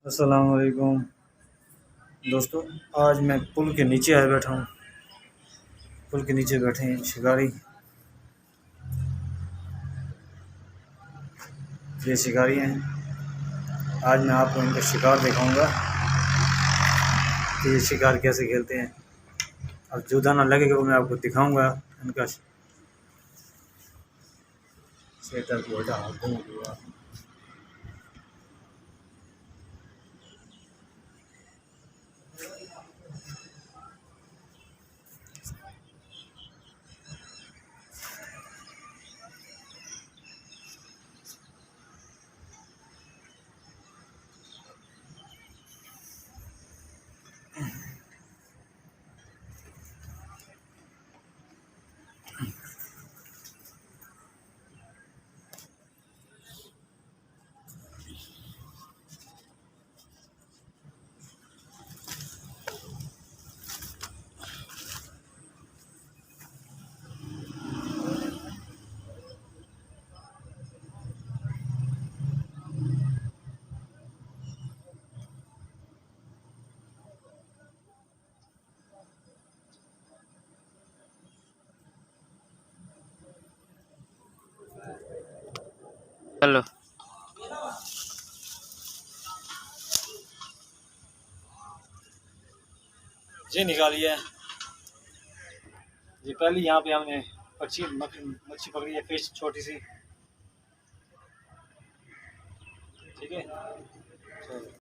अस्सलाम वालेकुम दोस्तों। आज मैं पुल के नीचे आए बैठा हूँ। पुल के नीचे बैठे हैं शिकारी। ये शिकारी हैं। आज मैं आपको इनका शिकार दिखाऊंगा कि ये शिकार कैसे खेलते हैं। अब जो दाना लगेगा वो मैं आपको दिखाऊंगा। इनका सेटअप हो जाए। चलो। ये निकालिए। ये पहले यहाँ पे हमने मच्छी पकड़ी है, फिश छोटी सी। ठीक है।